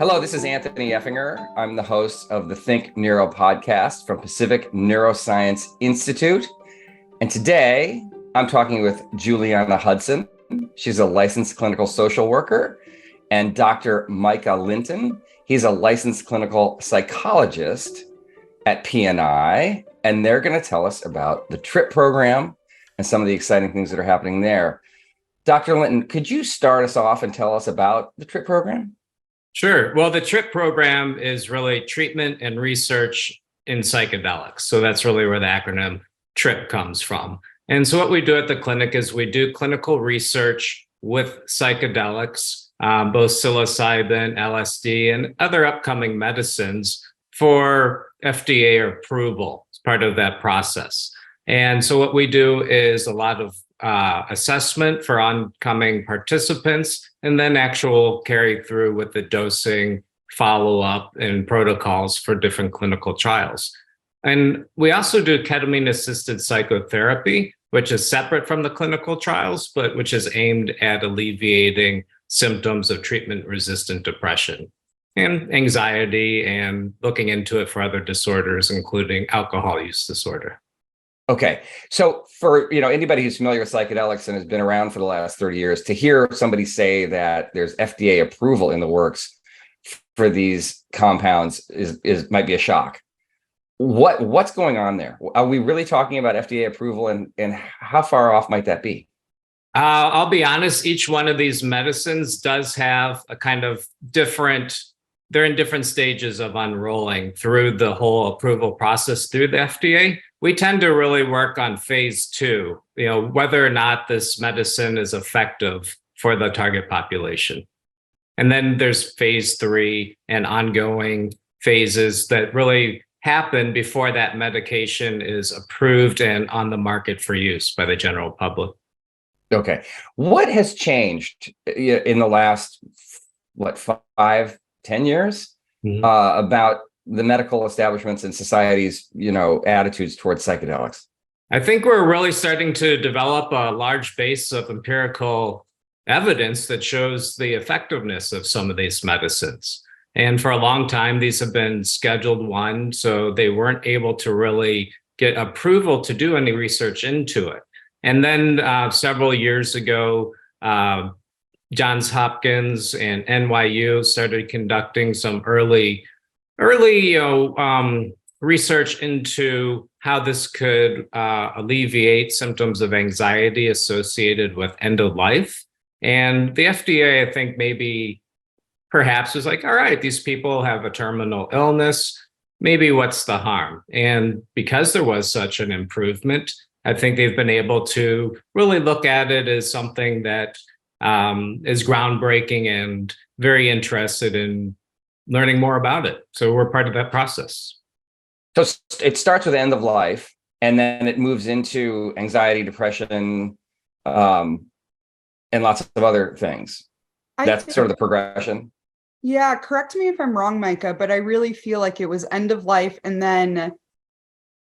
Hello, this is Anthony Effinger. I'm the host of the Think Neuro podcast from Pacific Neuroscience Institute. And today I'm talking with Juliana Hudson. She's a licensed clinical social worker, and Dr. Micah Linton. He's a licensed clinical psychologist at PNI, and they're going to tell us about the TRIP program and some of the exciting things that are happening there. Dr. Linton, could you start us off and tell us about the TRIP program? Sure. Well, the TRIP program is really treatment and research in psychedelics. So that's really where the acronym TRIP comes from. And so what we do at the clinic is we do clinical research with psychedelics, both psilocybin, LSD, and other upcoming medicines for FDA approval as part of that process. And so what we do is a lot of assessment for oncoming participants, and then actual carry through with the dosing, follow-up, and protocols for different clinical trials. And we also do ketamine-assisted psychotherapy, which is separate from the clinical trials, but which is aimed at alleviating symptoms of treatment-resistant depression and anxiety, and looking into it for other disorders, including alcohol use disorder. Okay. So for anybody who's familiar with psychedelics and has been around for the last 30 years, to hear somebody say that there's FDA approval in the works for these compounds is might be a shock. What's going on there? Are we really talking about FDA approval, and how far off might that be? I'll be honest, each one of these medicines does have a kind of they're in different stages of unrolling through the whole approval process through the FDA. We tend to really work on phase 2, whether or not this medicine is effective for the target population. And then there's phase 3 and ongoing phases that really happen before that medication is approved and on the market for use by the general public. Okay. What has changed in the last, 5-10 years about the medical establishments and society's, attitudes towards psychedelics? I think we're really starting to develop a large base of empirical evidence that shows the effectiveness of some of these medicines. And for a long time, these have been Scheduled 1, so they weren't able to really get approval to do any research into it. And then several years ago, Johns Hopkins and NYU started conducting some early research into how this could alleviate symptoms of anxiety associated with end of life. And the FDA, I think, perhaps was like, all right, these people have a terminal illness. Maybe what's the harm? And because there was such an improvement, I think they've been able to really look at it as something that is groundbreaking and very interested in learning more about it. So we're part of that process. So it starts with end of life, and then it moves into anxiety, depression, and lots of other things. That's sort of the progression. Yeah, correct me if I'm wrong, Micah, but I really feel like it was end of life and then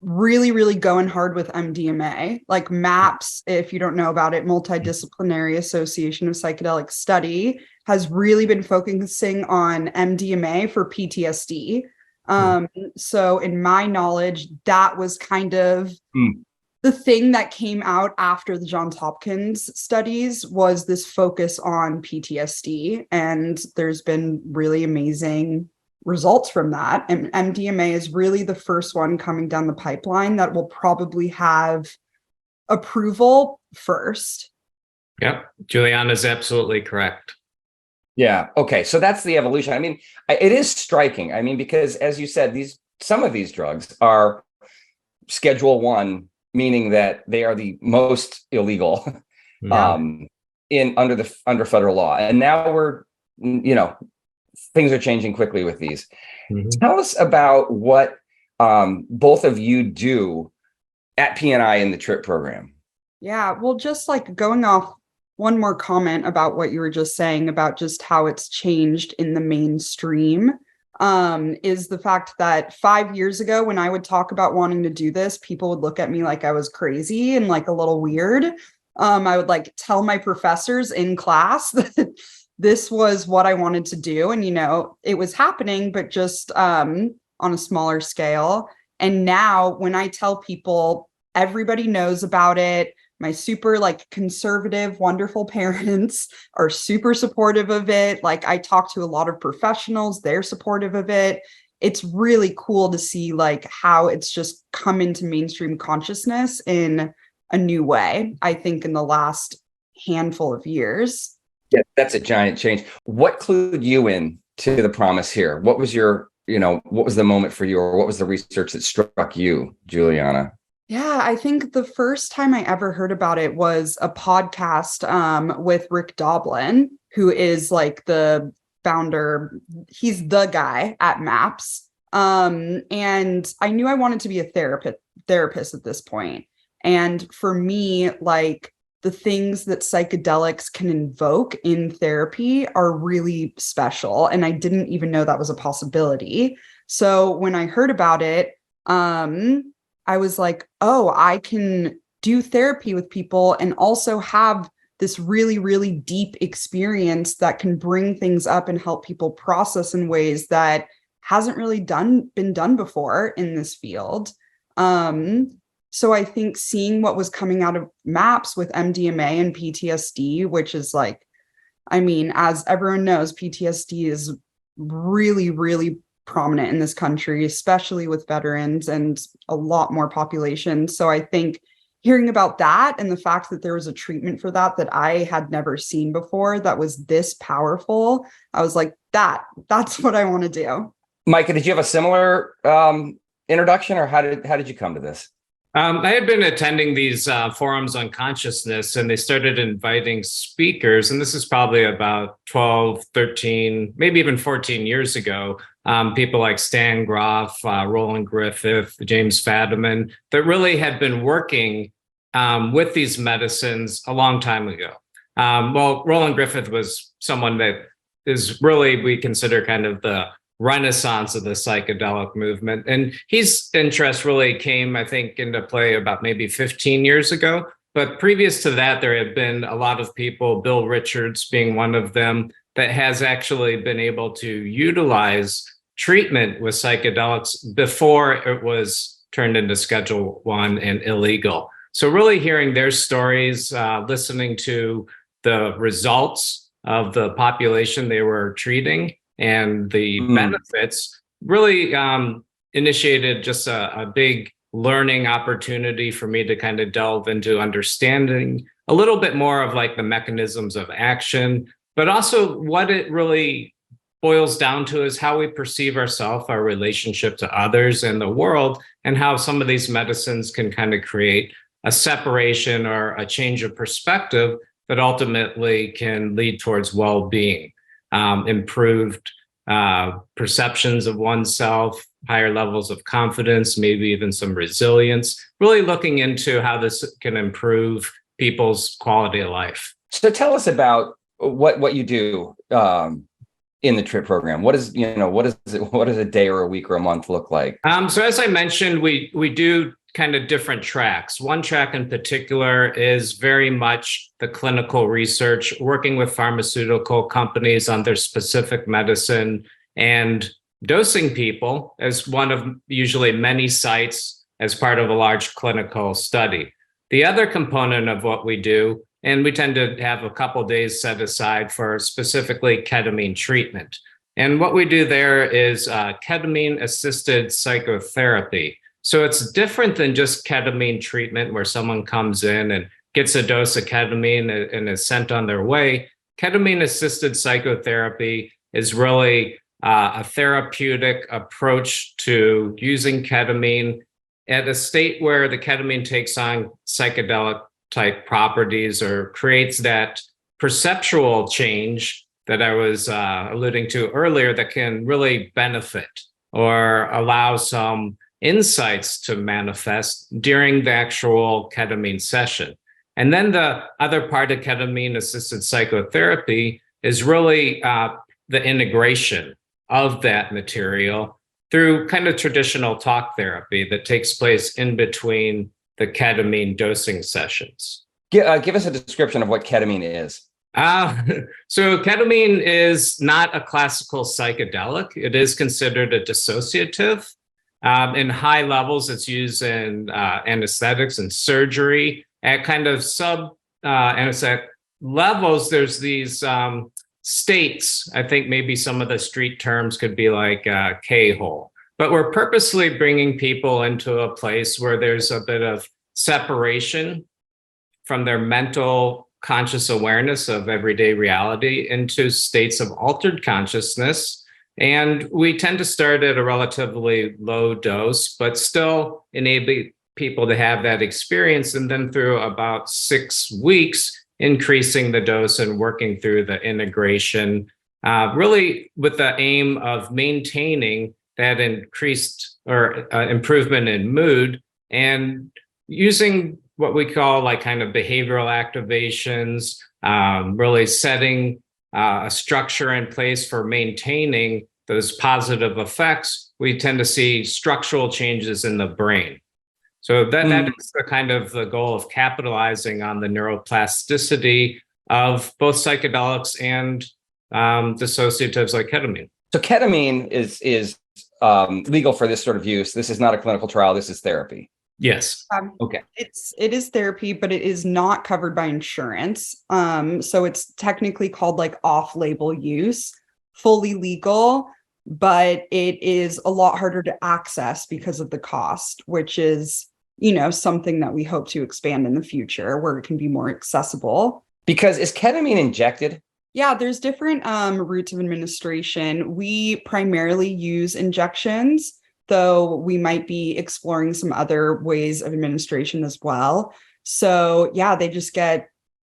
really, really going hard with MDMA. Like MAPS, if you don't know about it, Multidisciplinary Association of Psychedelic Study, has really been focusing on MDMA for PTSD. So in my knowledge, that was kind of the thing that came out after the Johns Hopkins studies, was this focus on PTSD. And there's been really amazing results from that. And MDMA is really the first one coming down the pipeline that will probably have approval first. Yep. Juliana's absolutely correct. Yeah. Okay. So that's the evolution. I mean, it is striking. I mean, because as you said, some of these drugs are Schedule 1, meaning that they are the most illegal under federal law. And now we're, things are changing quickly with these. Tell us about what both of you do at PNI in the TRIP program. Yeah, well, just like going off one more comment about what you were just saying about just how it's changed in the mainstream, is the fact that 5 years ago, when I would talk about wanting to do this, people would look at me like I was crazy and like a little weird. I would like tell my professors in class that this was what I wanted to do. And, it was happening, but just on a smaller scale. And now when I tell people, everybody knows about it. My super conservative, wonderful parents are super supportive of it. Like, I talk to a lot of professionals, they're supportive of it. It's really cool to see how it's just come into mainstream consciousness in a new way, I think, in the last handful of years. Yeah, that's a giant change. What clued you in to the promise here? What was what was the moment for you, or what was the research that struck you, Juliana? Yeah, I think the first time I ever heard about it was a podcast with Rick Doblin, who is the founder. He's the guy at MAPS. And I knew I wanted to be a therapist at this point. And for me, the things that psychedelics can invoke in therapy are really special. And I didn't even know that was a possibility. So when I heard about it, I was like, oh, I can do therapy with people and also have this really, really deep experience that can bring things up and help people process in ways that hasn't really been done before in this field. So I think seeing what was coming out of MAPS with MDMA and PTSD, which is as everyone knows, PTSD is really, really prominent in this country, especially with veterans and a lot more population. So I think hearing about that and the fact that there was a treatment for that I had never seen before that was this powerful, I was like, that's what I want to do. Micah, did you have a similar introduction, or how did you come to this? I had been attending these forums on consciousness, and they started inviting speakers. And this is probably about 12, 13, maybe even 14 years ago. People like Stan Grof, Roland Griffith, James Fadiman, that really had been working with these medicines a long time ago. Roland Griffith was someone that is really, we consider kind of the renaissance of the psychedelic movement. And his interest really came, I think, into play about maybe 15 years ago. But previous to that, there had been a lot of people, Bill Richards being one of them, that has actually been able to utilize treatment with psychedelics before it was turned into Schedule I and illegal. So really hearing their stories, listening to the results of the population they were treating, and the benefits really initiated just a big learning opportunity for me to kind of delve into understanding a little bit more of the mechanisms of action, but also what it really boils down to is how we perceive ourselves, our relationship to others and the world, and how some of these medicines can kind of create a separation or a change of perspective that ultimately can lead towards well-being. Improved perceptions of oneself, higher levels of confidence, maybe even some resilience, really looking into how this can improve people's quality of life. So tell us about what you do in the TRIP program. What does a day or a week or a month look like? So as I mentioned, we do kind of different tracks. One track in particular is very much the clinical research, working with pharmaceutical companies on their specific medicine and dosing people as one of usually many sites as part of a large clinical study. The other component of what we do, and we tend to have a couple of days set aside for specifically ketamine treatment. And what we do there is ketamine-assisted psychotherapy. So it's different than just ketamine treatment where someone comes in and gets a dose of ketamine and is sent on their way. Ketamine-assisted psychotherapy is really a therapeutic approach to using ketamine at a state where the ketamine takes on psychedelic type properties or creates that perceptual change that I was alluding to earlier that can really benefit or allow some insights to manifest during the actual ketamine session. And then the other part of ketamine-assisted psychotherapy is really the integration of that material through kind of traditional talk therapy that takes place in between the ketamine dosing sessions. Give us a description of what ketamine is. Uh, so ketamine is not a classical psychedelic. It is considered a dissociative. In high levels, it's used in anesthetics and surgery. At kind of sub anesthetic levels, there's these states. I think maybe some of the street terms could be like K-hole. But we're purposely bringing people into a place where there's a bit of separation from their mental conscious awareness of everyday reality into states of altered consciousness. And we tend to start at a relatively low dose, but still enable people to have that experience. And then through about 6 weeks, increasing the dose and working through the integration, really with the aim of maintaining that increased or improvement in mood and using what we call like kind of behavioral activations, really setting a structure in place for maintaining those positive effects. We tend to see structural changes in the brain. So that is the kind of the goal of capitalizing on the neuroplasticity of both psychedelics and dissociatives like ketamine. So ketamine is legal for this sort of use. This is not a clinical trial. This is therapy. Yes. Okay. It is therapy, but it is not covered by insurance. So it's technically called like off-label use, fully legal, but it is a lot harder to access because of the cost, which is, something that we hope to expand in the future where it can be more accessible. Because is ketamine injected? Yeah, there's different routes of administration. We primarily use injections, though we might be exploring some other ways of administration as well. So yeah, they just get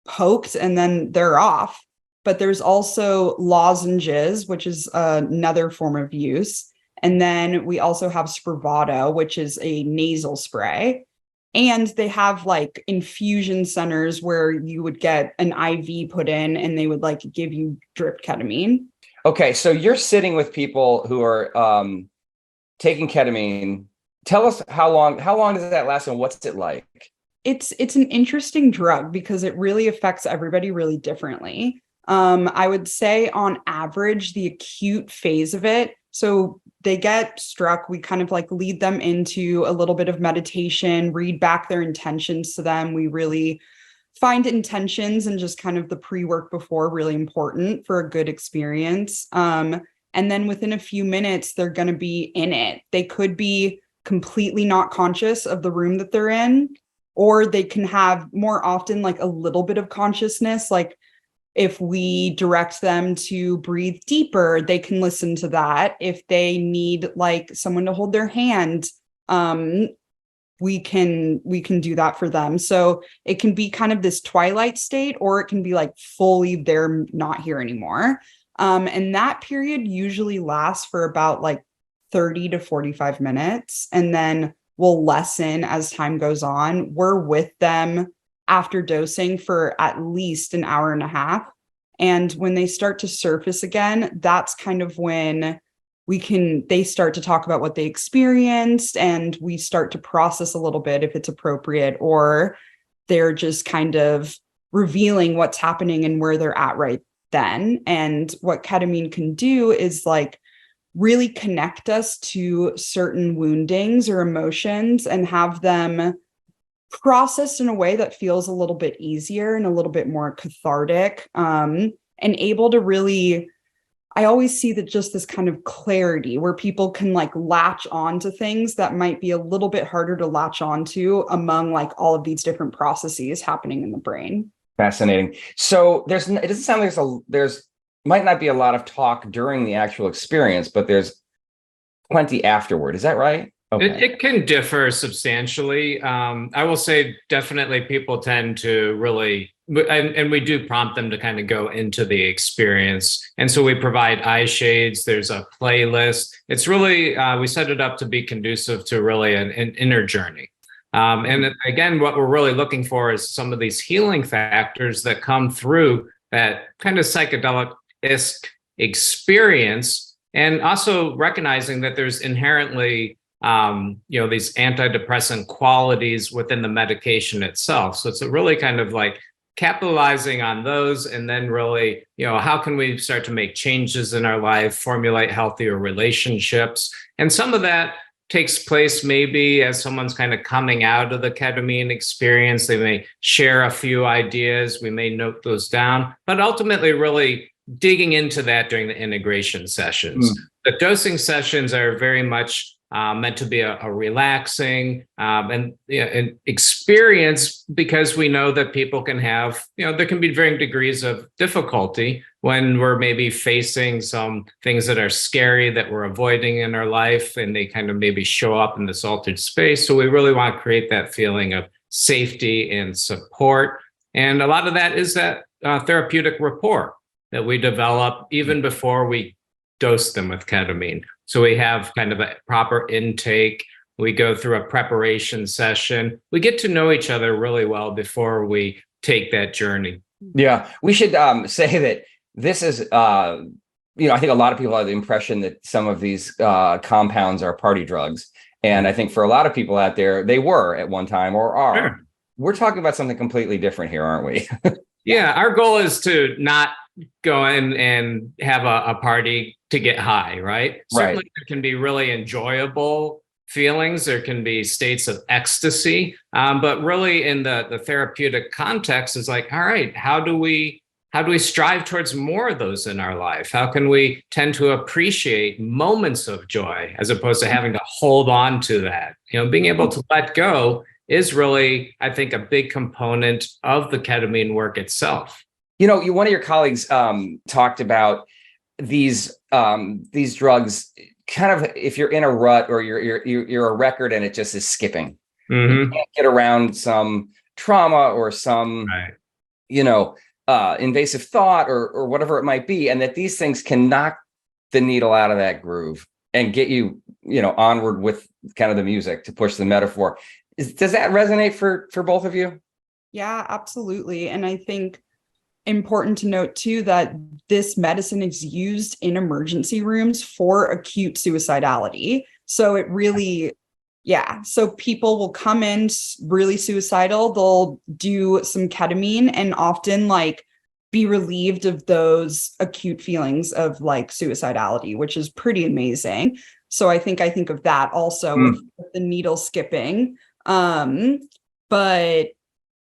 poked and then they're off. But there's also lozenges, which is another form of use. And then we also have Spravato, which is a nasal spray. And they have like infusion centers where you would get an IV put in and they would like give you drip ketamine. Okay, so you're sitting with people who are taking ketamine. Tell us how long does that last and what's it like? It's an interesting drug because it really affects everybody really differently. I would say on average, the acute phase of it, so they get struck, we kind of like lead them into a little bit of meditation, read back their intentions to them. We really find intentions and just kind of the pre-work before really important for a good experience. And then within a few minutes, they're going to be in it. They could be completely not conscious of the room that they're in, or they can have more often like a little bit of consciousness. Like if we direct them to breathe deeper, they can listen to that. If they need like someone to hold their hand, we can do that for them. So it can be kind of this twilight state, or it can be like fully they're not here anymore. And that period usually lasts for about like 30 to 45 minutes. And then we'll lessen as time goes on. We're with them after dosing for at least an hour and a half. And when they start to surface again, that's kind of when they start to talk about what they experienced, and we start to process a little bit if it's appropriate, or they're just kind of revealing what's happening and where they're at right then. And what ketamine can do is like really connect us to certain woundings or emotions and have them processed in a way that feels a little bit easier and a little bit more cathartic, and able to really, I always see that just this kind of clarity where people can like latch on to things that might be a little bit harder to latch onto among like all of these different processes happening in the brain. Fascinating. So it doesn't sound like there's might not be a lot of talk during the actual experience, but there's plenty afterward. Is that right? Okay. It can differ substantially. I will say definitely people tend to really, and we do prompt them to kind of go into the experience. And so we provide eye shades. There's a playlist. It's really, we set it up to be conducive to really an inner journey. And again, what we're really looking for is some of these healing factors that come through that kind of psychedelic-esque experience, and also recognizing that there's inherently these antidepressant qualities within the medication itself. So it's a really kind of like capitalizing on those, and then really, how can we start to make changes in our life, formulate healthier relationships? And some of that takes place maybe as someone's kind of coming out of the ketamine experience. They may share a few ideas. We may note those down, but ultimately really digging into that during the integration sessions. The dosing sessions are very much meant to be a relaxing and an experience, because we know that people can have, there can be varying degrees of difficulty when we're maybe facing some things that are scary that we're avoiding in our life, and they kind of maybe show up in this altered space. So we really want to create that feeling of safety and support. And a lot of that is that therapeutic rapport that we develop even before we dose them with ketamine. So we have kind of a proper intake. We go through a preparation session. We get to know each other really well before we take that journey. Yeah, we should say that this is, I think a lot of people have the impression that some of these compounds are party drugs. And I think for a lot of people out there, they were at one time or are. Sure. We're talking about something completely different here, aren't we? Yeah, our goal is to not go in and have a party to get high, right? Certainly there can be really enjoyable feelings. There can be states of ecstasy. But really in the therapeutic context is like, all right, how do we strive towards more of those in our life? How can we tend to appreciate moments of joy as opposed to having to hold on to that? Being able to let go is really, I think, a big component of the ketamine work itself. One of your colleagues talked about these drugs kind of, if you're in a rut or you're a record and it just is skipping, you can't get around some trauma or some, invasive thought or whatever it might be. And that these things can knock the needle out of that groove and get you, onward with kind of the music, to push the metaphor. Does that resonate for both of you? Yeah, absolutely. And I think important to note too that this medicine is used in emergency rooms for acute suicidality. So it really, so people will come in really suicidal, they'll do some ketamine and often be relieved of those acute feelings of suicidality, which is pretty amazing. So I think of that also with the needle skipping. But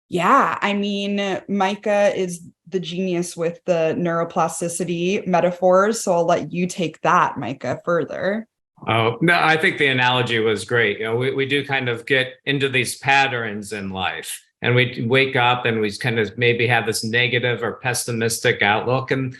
yeah, I mean, Micah is the genius with the neuroplasticity metaphors. So I'll let you take that, Micah, further. Oh, no, I think the analogy was great. We do kind of get into these patterns in life, and we wake up and we kind of maybe have this negative or pessimistic outlook. And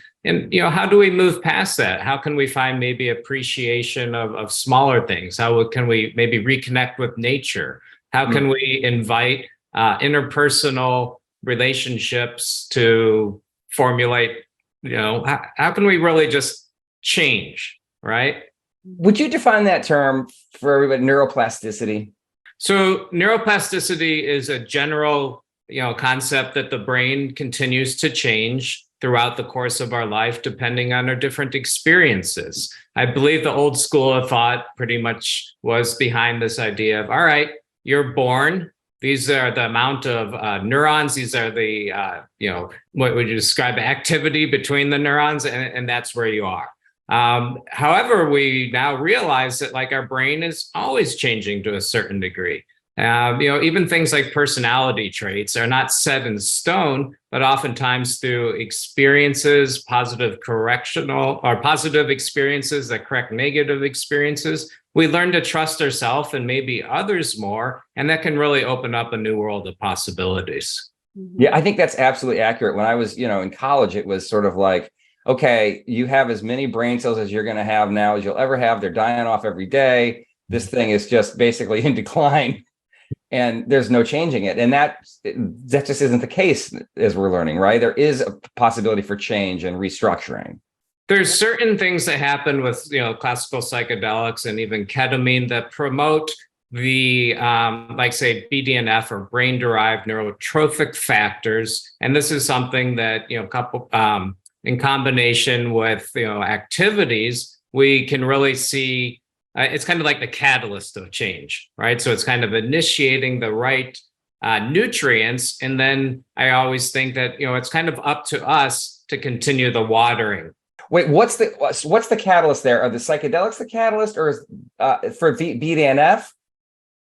how do we move past that? How can we find maybe appreciation of smaller things? How can we maybe reconnect with nature? How can we invite interpersonal relationships to formulate, how can we really just change, right? Would you define that term for everybody, neuroplasticity? So neuroplasticity is a general, concept that the brain continues to change throughout the course of our life, depending on our different experiences. I believe the old school of thought pretty much was behind this idea of, all right, you're born. These are the amount of neurons. These are the, what would you describe, activity between the neurons, and that's where you are. However, we now realize that our brain is always changing to a certain degree. Even things like personality traits are not set in stone, but oftentimes through experiences, positive experiences that correct negative experiences, we learn to trust ourselves and maybe others more, and that can really open up a new world of possibilities. Yeah, I think that's absolutely accurate. When I was, in college, it was sort of like, okay, you have as many brain cells as you're going to have now as you'll ever have. They're dying off every day. This thing is just basically in decline, and there's no changing it. And that just isn't the case, as we're learning, right? There is a possibility for change and restructuring. There's certain things that happen with, classical psychedelics and even ketamine that promote the, say, BDNF or brain-derived neurotrophic factors. And this is something that, in combination with, activities, we can really see. It's kind of like the catalyst of change, right? So it's kind of initiating the right nutrients. And then I always think that, it's kind of up to us to continue the watering. Wait, what's the catalyst there? Are the psychedelics the catalyst, or is for BDNF,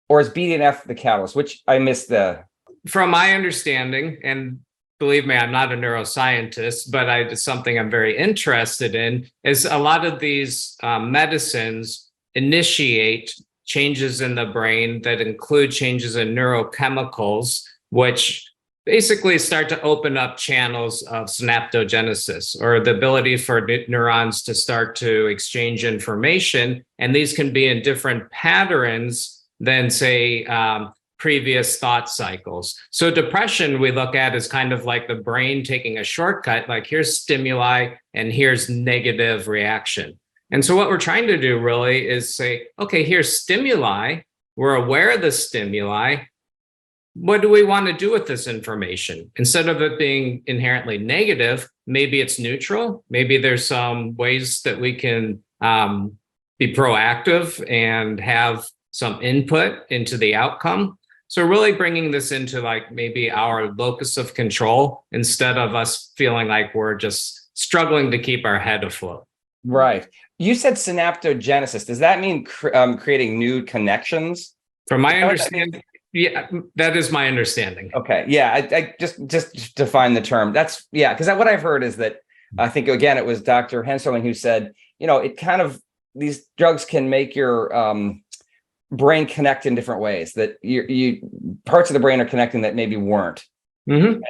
or is BDNF the catalyst? Which I missed the. From my understanding, and believe me, I'm not a neuroscientist, but it's something I'm very interested in, is a lot of these medicines initiate changes in the brain that include changes in neurochemicals, which basically start to open up channels of synaptogenesis, or the ability for neurons to start to exchange information. And these can be in different patterns than, say, previous thought cycles. So depression we look at as kind of like the brain taking a shortcut, like here's stimuli and here's negative reaction. And so what we're trying to do really is say, okay, here's stimuli. We're aware of the stimuli. What do we want to do with this information? Instead of it being inherently negative, maybe it's neutral. Maybe there's some ways that we can be proactive and have some input into the outcome. So really bringing this into like maybe our locus of control, instead of us feeling like we're just struggling to keep our head afloat. Right. You said synaptogenesis. Does that mean creating new connections? From my understanding, yeah, that is my understanding. Okay. Yeah. I just define the term. That's, yeah. Because what I've heard is that, I think, again, it was Dr. Henserling who said, it kind of, these drugs can make your brain connect in different ways, that you parts of the brain are connecting that maybe weren't. Mm-hmm.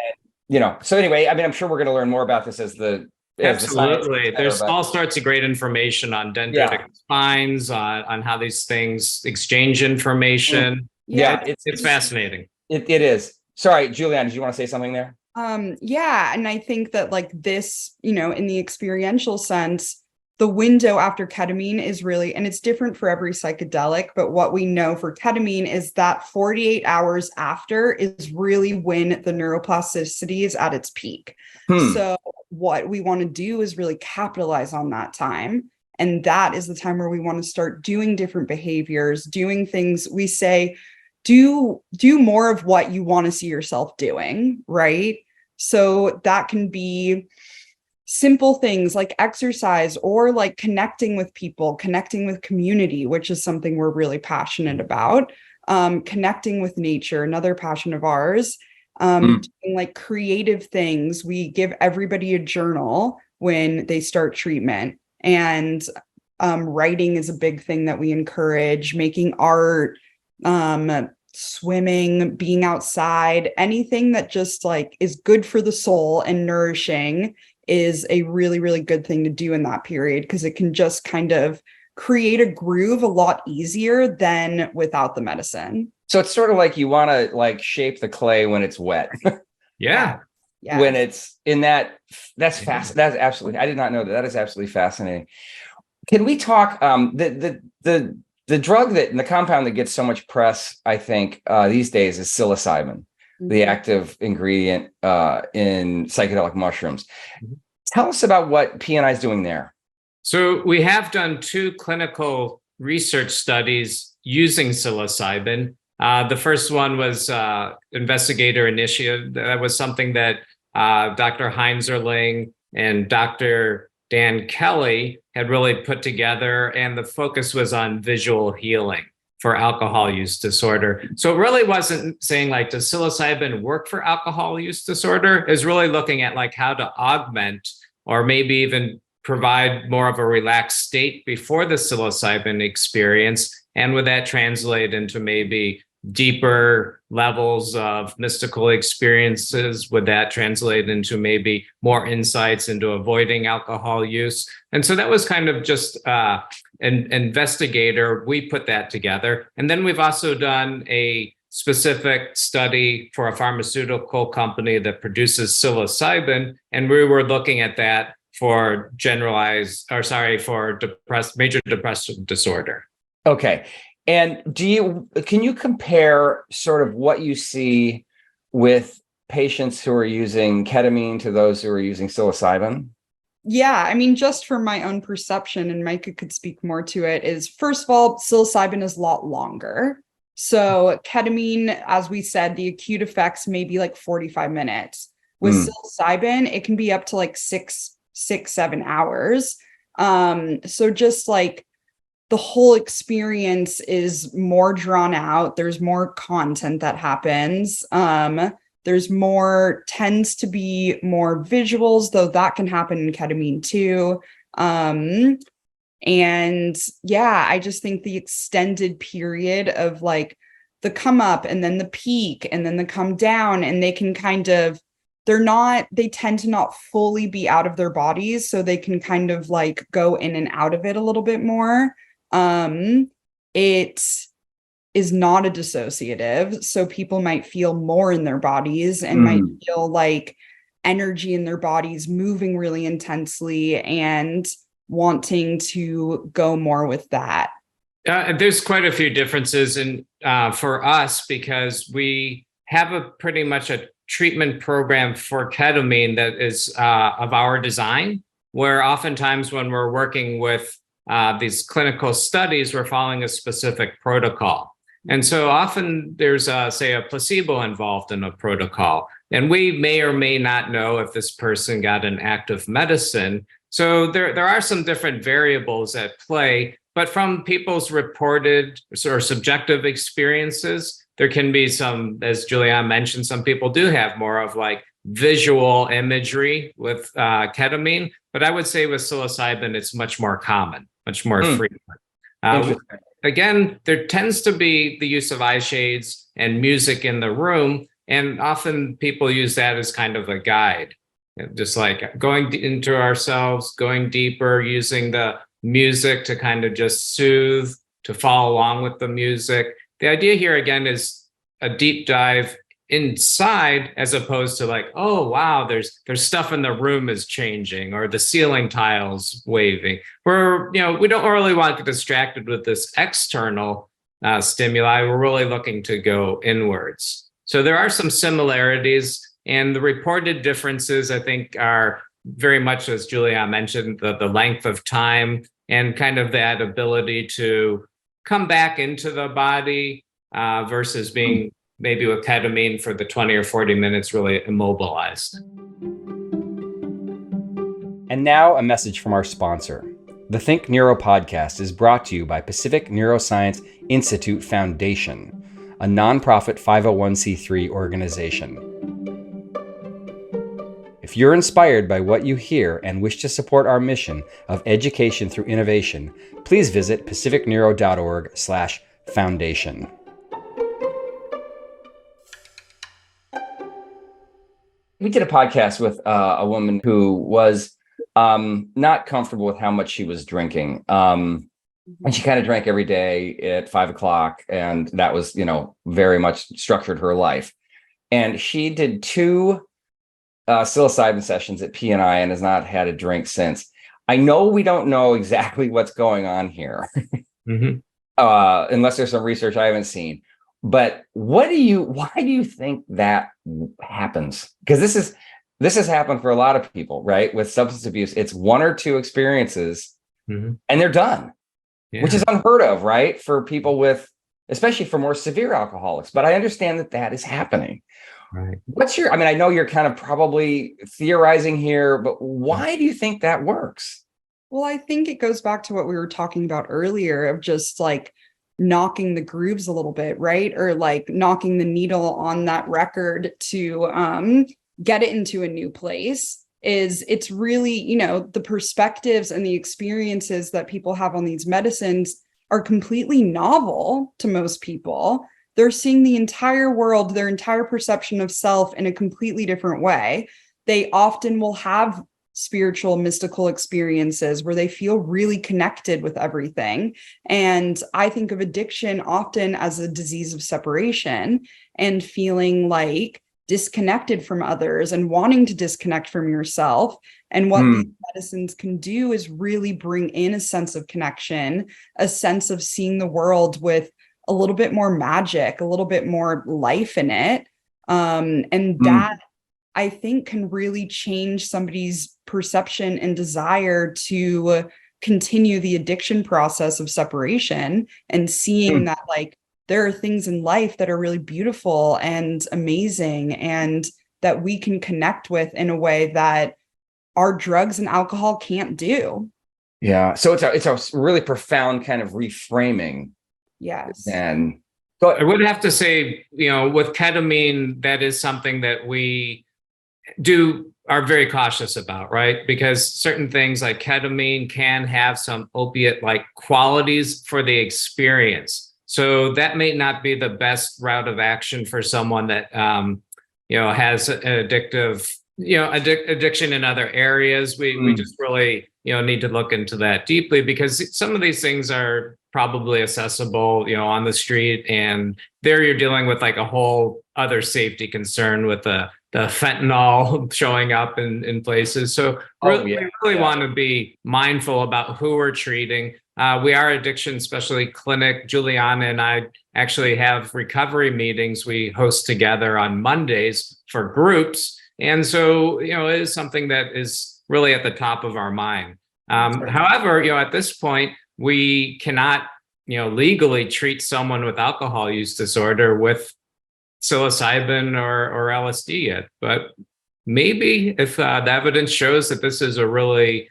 And, so anyway, I mean, I'm sure we're going to learn more about this as the. Absolutely. There's all sorts of great information on dendritic spines, on how these things exchange information. Yeah, it's fascinating. It is. Sorry, Julianne, did you want to say something there? Yeah. And I think that like this, in the experiential sense, the window after ketamine is really, and it's different for every psychedelic, but what we know for ketamine is that 48 hours after is really when the neuroplasticity is at its peak. So what we want to do is really capitalize on that time. And that is the time where we want to start doing different behaviors, doing things. We say, do more of what you want to see yourself doing, right? So that can be simple things like exercise, or like connecting with people, connecting with community, which is something we're really passionate about. Connecting with nature, another passion of ours. Doing like creative things. We give everybody a journal when they start treatment, and writing is a big thing that we encourage. Making art, swimming, being outside, anything that just like is good for the soul and nourishing is a really, really good thing to do in that period, because it can just kind of create a groove a lot easier than without the medicine. So it's sort of like you want to like shape the clay when it's wet. Yeah. When it's in that's fast. That's absolutely, I did not know that. That is absolutely fascinating. Can we talk the drug that, the compound that gets so much press, I think, these days is psilocybin, the active ingredient in psychedelic mushrooms. Tell us about what PNI is doing there. So we have done 2 clinical research studies using psilocybin. The first one was investigator initiative. That was something that Dr. Heinzerling and Dr. Dan Kelly had really put together, and the focus was on visual healing for alcohol use disorder. So it really wasn't saying like, does psilocybin work for alcohol use disorder? Is really looking at like how to augment, or maybe even provide more of a relaxed state before the psilocybin experience. And would that translate into maybe deeper levels of mystical experiences? Would that translate into maybe more insights into avoiding alcohol use? And so that was kind of just an investigator. We put that together. And then we've also done a specific study for a pharmaceutical company that produces psilocybin. And we were looking at that for major depressive disorder. Okay. And can you compare sort of what you see with patients who are using ketamine to those who are using psilocybin? Yeah, I mean, just from my own perception, and Micah could speak more to it, is first of all, psilocybin is a lot longer. So ketamine, as we said, the acute effects may be like 45 minutes. With psilocybin, it can be up to like 7 hours. So just like the whole experience is more drawn out. There's more content that happens. Tends to be more visuals, though that can happen in ketamine too. And yeah, I just think the extended period of like the come up and then the peak and then the come down, and they can they tend to not fully be out of their bodies. So they can kind of like go in and out of it a little bit more. It is not a dissociative. So people might feel more in their bodies and might feel like energy in their bodies moving really intensely and wanting to go more with that. There's quite a few differences for us, because we have pretty much a treatment program for ketamine that is of our design, where oftentimes when we're working with these clinical studies, we're following a specific protocol. And so often there's, say, a placebo involved in a protocol, and we may or may not know if this person got an active medicine. So there are some different variables at play, but from people's reported or subjective experiences, there can be some, as Julianne mentioned, some people do have more of like visual imagery with ketamine, but I would say with psilocybin, it's much more common, much more frequent. Again, there tends to be the use of eye shades and music in the room, and often people use that as kind of a guide, just like going into ourselves, going deeper, using the music to kind of just soothe, to follow along with the music. The idea here, again, is a deep dive inside, as opposed to like, oh, wow, there's stuff in the room is changing, or the ceiling tiles waving. We don't really want to get distracted with this external stimuli. We're really looking to go inwards. So there are some similarities, and the reported differences, I think, are very much, as Julia mentioned, the length of time and kind of that ability to come back into the body versus being maybe with ketamine for the 20 or 40 minutes really immobilized. And now a message from our sponsor. The Think Neuro podcast is brought to you by Pacific Neuroscience Institute Foundation, a nonprofit 501c3 organization. If you're inspired by what you hear and wish to support our mission of education through innovation, please visit pacificneuro.org/foundation. We did a podcast with a woman who was not comfortable with how much she was drinking. And she kind of drank every day at 5 o'clock. And that was, very much structured her life. And she did 2 psilocybin sessions at PNI and has not had a drink since. I know we don't know exactly what's going on here, unless there's some research I haven't seen. But why do you think that happens? Because this has happened for a lot of people, right? With substance abuse, it's 1 or 2 experiences and they're done, which is unheard of, right? For people especially for more severe alcoholics. But I understand that is happening. Right. I know you're kind of probably theorizing here, but why do you think that works? Well, I think it goes back to what we were talking about earlier of just like knocking the grooves a little bit, right? Or like knocking the needle on that record to get it into a new place. It's really, the perspectives and the experiences that people have on these medicines are completely novel to most people. They're seeing the entire world, their entire perception of self in a completely different way. They often will have spiritual, mystical experiences where they feel really connected with everything. And I think of addiction often as a disease of separation and feeling like disconnected from others and wanting to disconnect from yourself. And what these medicines can do is really bring in a sense of connection, a sense of seeing the world with a little bit more magic, a little bit more life in it. That I think can really change somebody's perception and desire to continue the addiction process of separation and seeing that like there are things in life that are really beautiful and amazing and that we can connect with in a way that our drugs and alcohol can't do. Yeah. So it's a really profound kind of reframing. Yes. And I would have to say, with ketamine, that is something that we are very cautious about, right? Because certain things like ketamine can have some opiate-like qualities for the experience. So that may not be the best route of action for someone that, has an addictive, addiction in other areas. We just really, need to look into that deeply, because some of these things are probably accessible, on the street, and there you're dealing with like a whole other safety concern with the fentanyl showing up in places. So we really want to be mindful about who we're treating. We are addiction specialty clinic. Juliana and I actually have recovery meetings we host together on Mondays for groups. And so, it is something that is really at the top of our mind. However, at this point, we cannot, legally treat someone with alcohol use disorder with psilocybin or LSD yet. But maybe if the evidence shows that this is a really,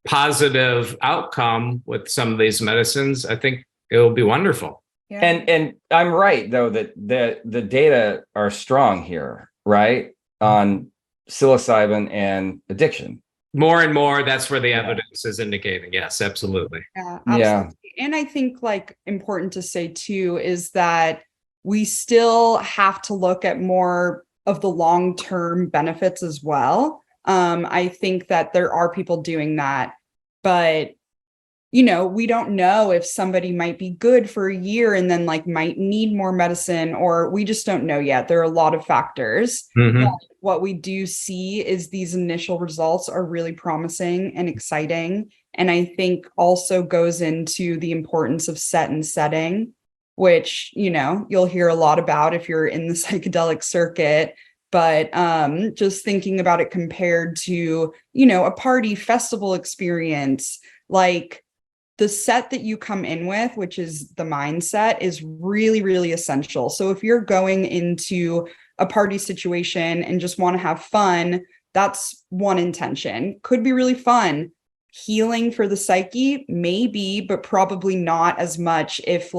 positive outcome with some of these medicines, I think it will be wonderful. Yeah. And I'm right, though, that the data are strong here, right, on psilocybin and addiction. More and more, that's where the evidence is indicating. Yes, absolutely. Yeah, absolutely. Yeah. And I think important to say too is that we still have to look at more of the long-term benefits as well. I think that there are people doing that, but we don't know if somebody might be good for a year and then might need more medicine, or we just don't know yet. There are a lot of factors. Mm-hmm. What we do see is these initial results are really promising and exciting. And I think also goes into the importance of set and setting, which, you'll hear a lot about if you're in the psychedelic circuit. But just thinking about it compared to, a party festival experience, the set that you come in with, which is the mindset, is really, really essential. So if you're going into a party situation and just want to have fun, that's one intention. Could be really fun. Healing for the psyche, maybe, but probably not as much if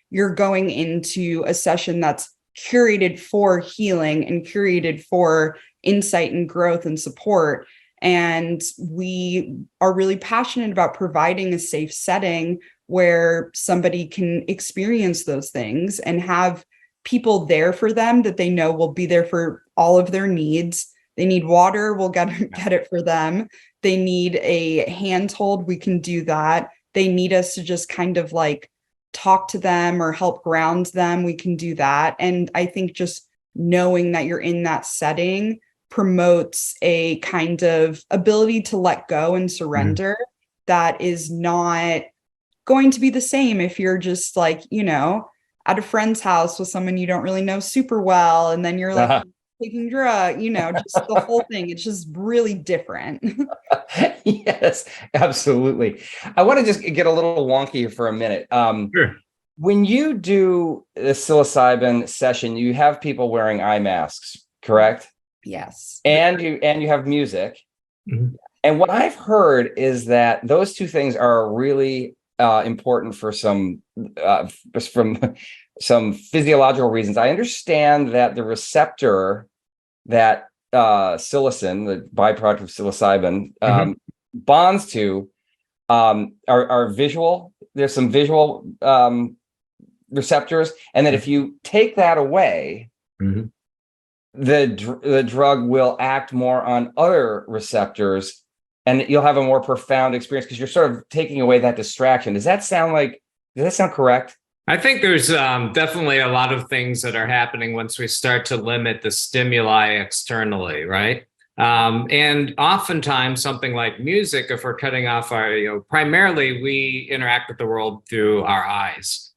you're going into a session that's curated for healing and curated for insight and growth and support. And we are really passionate about providing a safe setting where somebody can experience those things and have people there for them that they know will be there for all of their needs. They need water, we'll get it for them. They need a handhold, we can do that. They need us to just kind of talk to them or help ground them, we can do that. And I think just knowing that you're in that setting promotes a kind of ability to let go and surrender that is not going to be the same if you're just at a friend's house with someone you don't really know super well, and then you're taking drug, just the whole thing. It's just really different. Yes, absolutely. I want to just get a little wonky for a minute. Sure. When you do the psilocybin session, you have people wearing eye masks, correct? Yes. And you have music. Mm-hmm. And what I've heard is that those two things are really important for from some physiological reasons. I understand that the receptor that psilocin, the byproduct of psilocybin, bonds to are visual. There's some visual receptors, and that if you take that away, the drug will act more on other receptors, and you'll have a more profound experience because you're sort of taking away that distraction. Does that sound correct? I think there's definitely a lot of things that are happening once we start to limit the stimuli externally, right? And oftentimes something like music, if we're cutting off our, primarily we interact with the world through our eyes,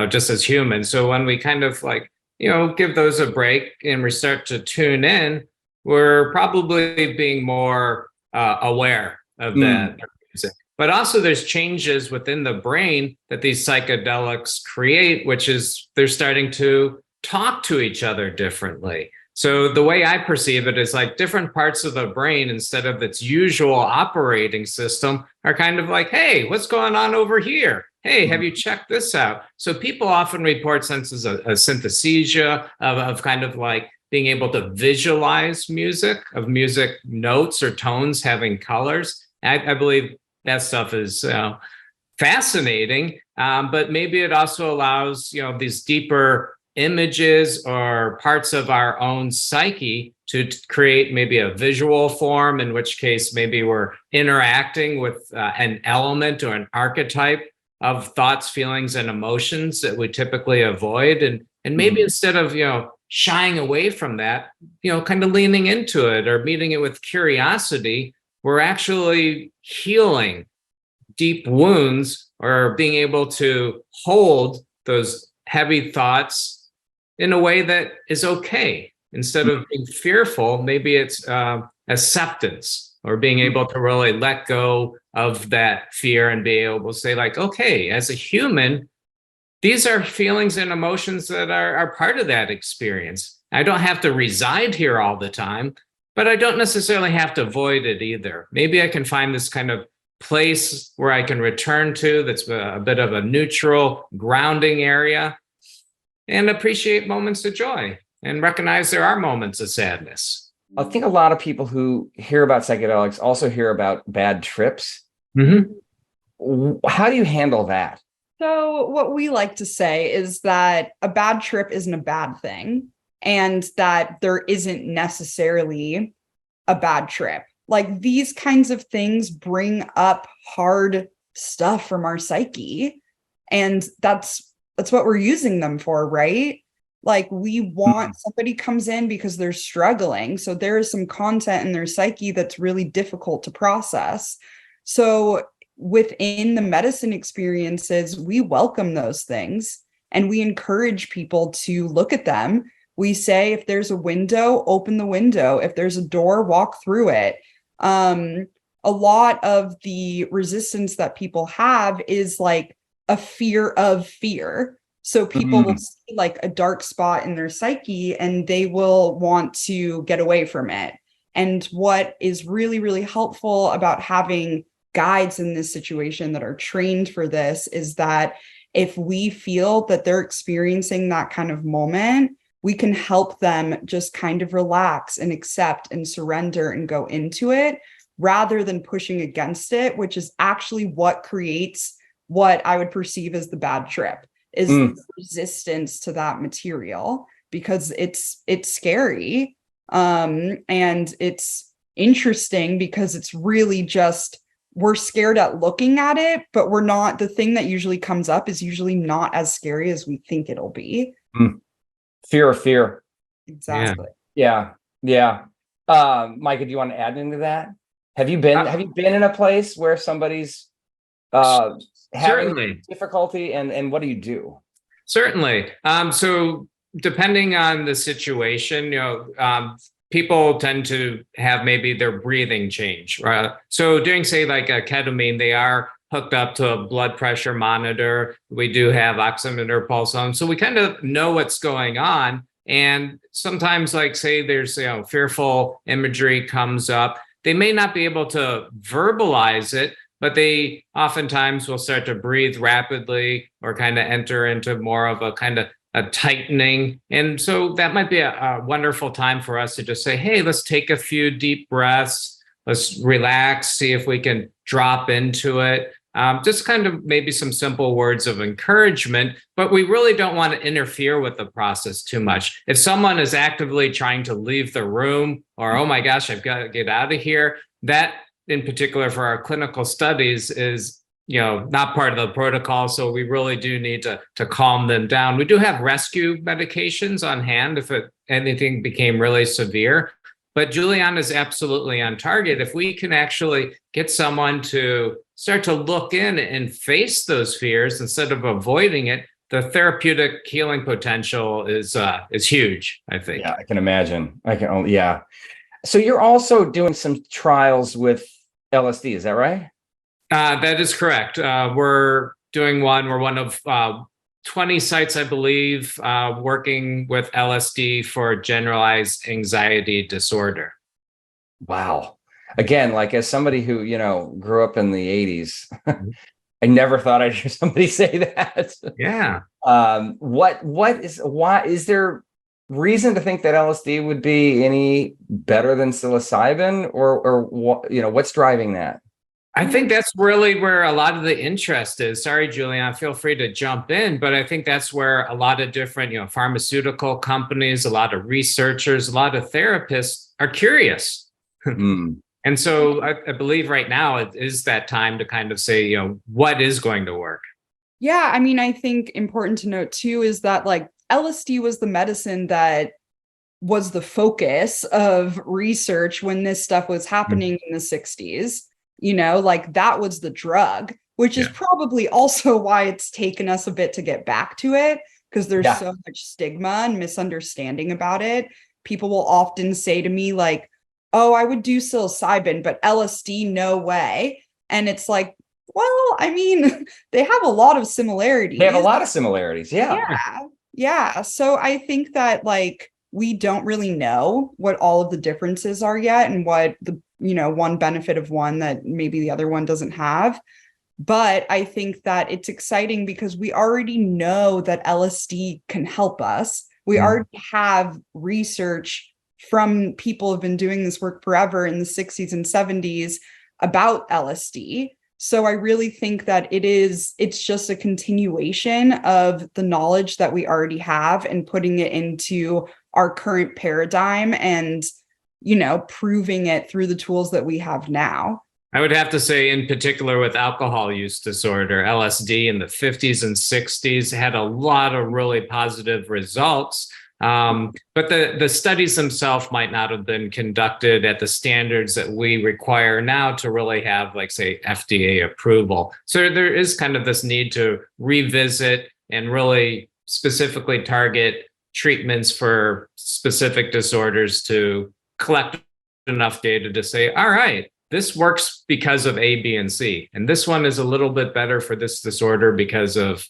just as humans. So when we kind of give those a break and we start to tune in, we're probably being more aware of that music. But also there's changes within the brain that these psychedelics create, which is they're starting to talk to each other differently. So the way I perceive it is like different parts of the brain, instead of its usual operating system, are kind of like, hey, what's going on over here? Hey, have you checked this out? So people often report senses of synesthesia, of kind of like being able to visualize music, of music notes or tones having colors. I believe that stuff is fascinating, but maybe it also allows, these deeper images or parts of our own psyche to create maybe a visual form, in which case maybe we're interacting with an element or an archetype of thoughts, feelings, and emotions that we typically avoid. And maybe instead of, shying away from that, kind of leaning into it or meeting it with curiosity, we're actually healing deep wounds or being able to hold those heavy thoughts in a way that is okay. Instead of being fearful, maybe it's acceptance, or being able to really let go of that fear and be able to say like, okay, as a human, these are feelings and emotions that are part of that experience. I don't have to reside here all the time, but I don't necessarily have to avoid it either. Maybe I can find this kind of place where I can return to that's a bit of a neutral grounding area, and appreciate moments of joy and recognize there are moments of sadness. I think a lot of people who hear about psychedelics also hear about bad trips. Mm-hmm. How do you handle that? So what we like to say is that a bad trip isn't a bad thing, and that there isn't necessarily a bad trip. Like, these kinds of things bring up hard stuff from our psyche, and that's what we're using them for, right? Like, we want somebody comes in because they're struggling. So there is some content in their psyche that's really difficult to process. So within the medicine experiences, we welcome those things and we encourage people to look at them. We say, if there's a window, open the window. If there's a door, walk through it. A lot of the resistance that people have is like a fear of fear. So people will see like a dark spot in their psyche and they will want to get away from it. And what is really, really helpful about having guides in this situation that are trained for this is that if we feel that they're experiencing that kind of moment, we can help them just kind of relax and accept and surrender and go into it, rather than pushing against it, which is actually what creates what I would perceive as the bad trip, is resistance to that material, because it's scary. And it's interesting because it's really just, we're scared at looking at it, but we're not, the thing that usually comes up is usually not as scary as we think it'll be. Fear of fear. Exactly. Yeah. Micah, do you want to add into that? Have you been in a place where somebody's having certainly difficulty, and what do you do? Certainly. So depending on the situation, people tend to have maybe their breathing change. So during, say, like a ketamine, they are hooked up to a blood pressure monitor. We do have oximeter pulse on, so we kind of know what's going on. And sometimes, like, say there's fearful imagery comes up, they may not be able to verbalize it, but they oftentimes will start to breathe rapidly or kind of enter into more of a kind of a tightening. And so that might be a wonderful time for us to just say, hey, let's take a few deep breaths. Let's relax, see if we can drop into it. Just kind of maybe some simple words of encouragement, but we really don't want to interfere with the process too much. If someone is actively trying to leave the room, or, oh my gosh, I've got to get out of here, that in particular for our clinical studies is not part of the protocol. So we really do need to calm them down. We do have rescue medications on hand if anything became really severe. But Juliana is absolutely on target. If we can actually get someone to start to look in and face those fears instead of avoiding it, the therapeutic healing potential is huge, I think. Yeah, I can imagine. So you're also doing some trials with LSD, is that right? That is correct. We're doing one. We're one of 20 sites, I believe, working with LSD for generalized anxiety disorder. Wow. Again, like as somebody who, grew up in the 80s, I never thought I'd hear somebody say that. Yeah. Why is there reason to think that LSD would be any better than psilocybin, or what, what's driving that? I think that's really where a lot of the interest is. Sorry, Juliana, feel free to jump in, but I think that's where a lot of different, pharmaceutical companies, a lot of researchers, a lot of therapists are curious. And so I believe right now it is that time to kind of say, what is going to work? Yeah, I mean, I think important to note too is that like LSD was the medicine that was the focus of research when this stuff was happening in the 60s. Like that was the drug, which is probably also why it's taken us a bit to get back to it, because there's so much stigma and misunderstanding about it. People will often say to me like, oh, I would do psilocybin, but LSD, no way. And it's like, well, I mean, they have a lot of similarities. They have a lot of similarities. Yeah. So I think that like we don't really know what all of the differences are yet, and what the, one benefit of one that maybe the other one doesn't have. But I think that it's exciting because we already know that LSD can help us. We already have research from people who have been doing this work forever in the 60s and 70s about LSD. So I really think that it's just a continuation of the knowledge that we already have and putting it into our current paradigm and, proving it through the tools that we have now. I would have to say, in particular with alcohol use disorder, LSD in the 50s and 60s had a lot of really positive results. But the studies themselves might not have been conducted at the standards that we require now to really have, like, say, FDA approval. So there is kind of this need to revisit and really specifically target treatments for specific disorders to collect enough data to say, all right, this works because of A, B, and C. And this one is a little bit better for this disorder because of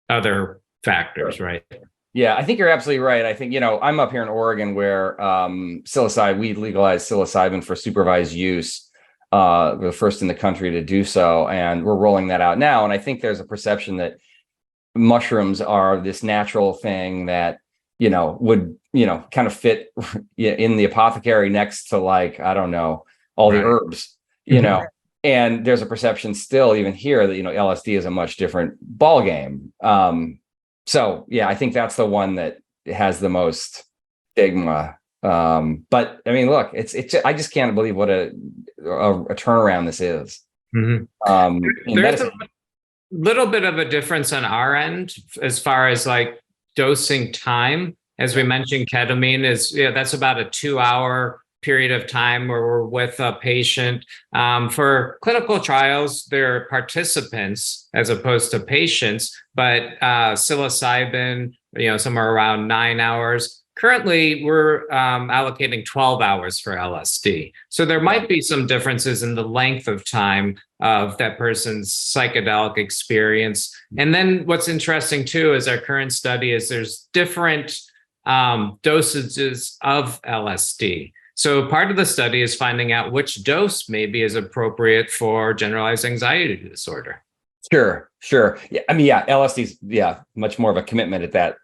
other factors, right? Yeah, I think you're absolutely right. I think, I'm up here in Oregon where we legalized psilocybin for supervised use, the first in the country to do so. And we're rolling that out now. And I think there's a perception that mushrooms are this natural thing that, would, kind of fit in the apothecary next to, like, I don't know, all the herbs, and there's a perception still even here that, LSD is a much different ball game. So yeah, I think that's the one that has the most stigma. But I mean, look, it's I just can't believe what a turnaround this is. There's a little bit of a difference on our end as far as like dosing time. As we mentioned, ketamine is that's about a 2-hour period of time where we're with a patient. For clinical trials, they're participants as opposed to patients, but psilocybin, somewhere around 9 hours. Currently, we're allocating 12 hours for LSD. So there might be some differences in the length of time of that person's psychedelic experience. And then what's interesting too is our current study is there's different dosages of LSD. So part of the study is finding out which dose maybe is appropriate for generalized anxiety disorder. Sure. Yeah, I mean, LSD's much more of a commitment at that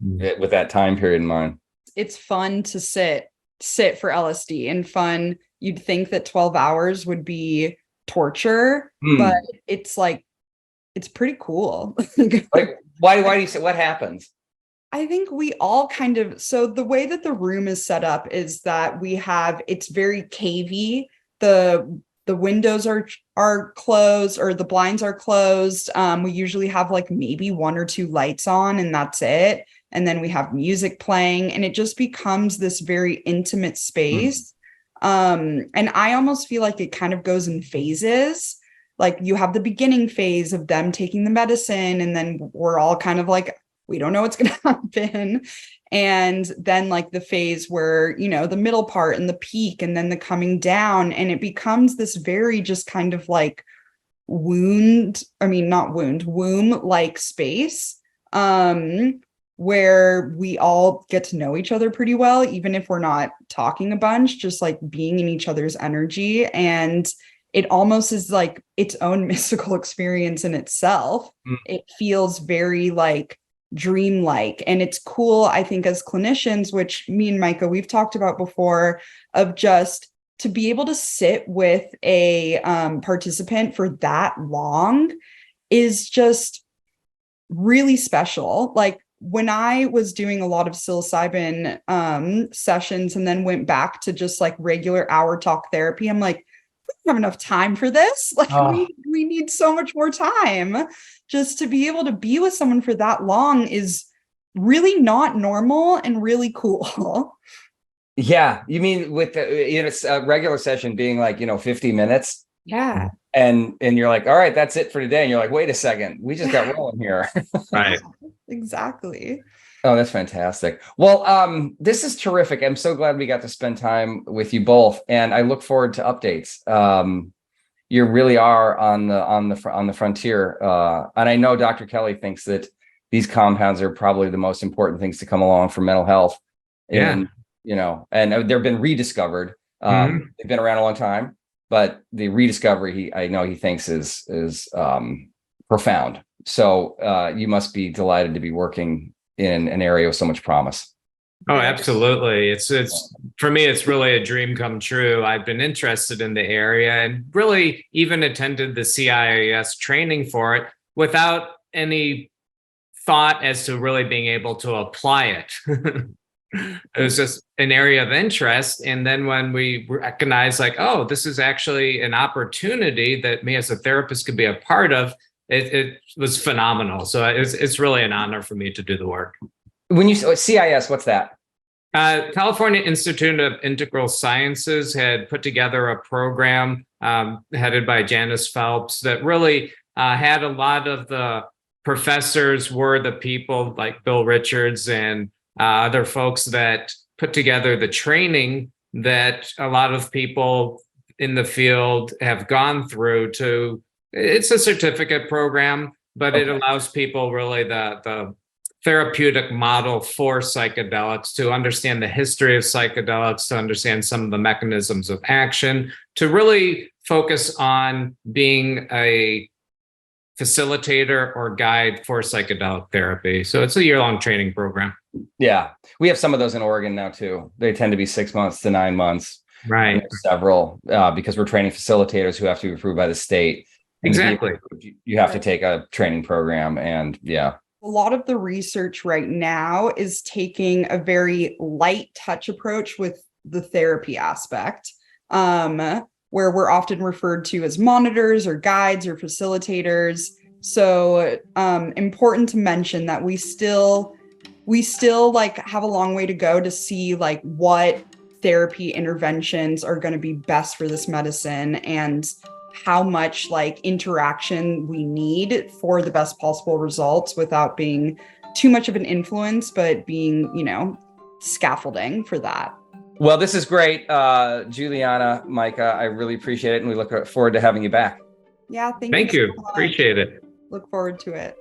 with that time period in mind. It's fun to sit for LSD, and fun. You'd think that 12 hours would be torture, but it's like it's pretty cool. Like, why do you say what happens? I think we all so the way that the room is set up is that it's very cavey. The windows are closed, or the blinds are closed. We usually have like maybe 1 or 2 lights on, and that's it. And then we have music playing, and it just becomes this very intimate space. And I almost feel like it kind of goes in phases. Like you have the beginning phase of them taking the medicine, and then we're all kind of like, we don't know what's going to happen. And then like the phase where, the middle part and the peak, and then the coming down. And it becomes this very just kind of like womb like space, where we all get to know each other pretty well, even if we're not talking a bunch, just like being in each other's energy. And it almost is like its own mystical experience in itself. It feels very like dreamlike. And it's cool, I think, as clinicians, which me and Micah, we've talked about before, of just to be able to sit with a participant for that long is just really special. Like when I was doing a lot of psilocybin sessions and then went back to just like regular hour talk therapy, I'm like, we don't have enough time for this. Like we need so much more time. Just to be able to be with someone for that long is really not normal and really cool. Yeah. You mean with a regular session being like, 50 minutes? Yeah. And you're like, all right, that's it for today. And you're like, wait a second, we just got rolling here. Right. Exactly. Oh, that's fantastic. Well, this is terrific. I'm so glad we got to spend time with you both, and I look forward to updates. You really are on the frontier, and I know Dr. Kelly thinks that these compounds are probably the most important things to come along for mental health. And, and they've been rediscovered. They've been around a long time, but the rediscovery I know he thinks is profound. So you must be delighted to be working in an area with so much promise. Oh, absolutely. It's for me, it's really a dream come true. I've been interested in the area and really even attended the CIIS training for it without any thought as to really being able to apply it. It was just an area of interest. And then when we recognized like, oh, this is actually an opportunity that me as a therapist could be a part of, it was phenomenal. So it's really an honor for me to do the work. When you say CIS, what's that? California Institute of Integral Sciences had put together a program headed by Janice Phelps that really had a lot of the professors were the people like Bill Richards and other folks that put together the training that a lot of people in the field have gone through to. It's a certificate program, but it allows people really the therapeutic model for psychedelics to understand the history of psychedelics, to understand some of the mechanisms of action, to really focus on being a facilitator or guide for psychedelic therapy. So it's a year-long training program. Yeah, we have some of those in Oregon now too. They tend to be 6 months to 9 months. Right. Several, because we're training facilitators who have to be approved by the state. Exactly. You have to take a training program, and yeah. A lot of the research right now is taking a very light touch approach with the therapy aspect, where we're often referred to as monitors or guides or facilitators. So important to mention that we still like have a long way to go to see like what therapy interventions are going to be best for this medicine and how much like interaction we need for the best possible results without being too much of an influence, but being, scaffolding for that. Well, this is great. Juliana, Micah, I really appreciate it. And we look forward to having you back. Yeah. Thank you. So much. Appreciate it. Look forward to it.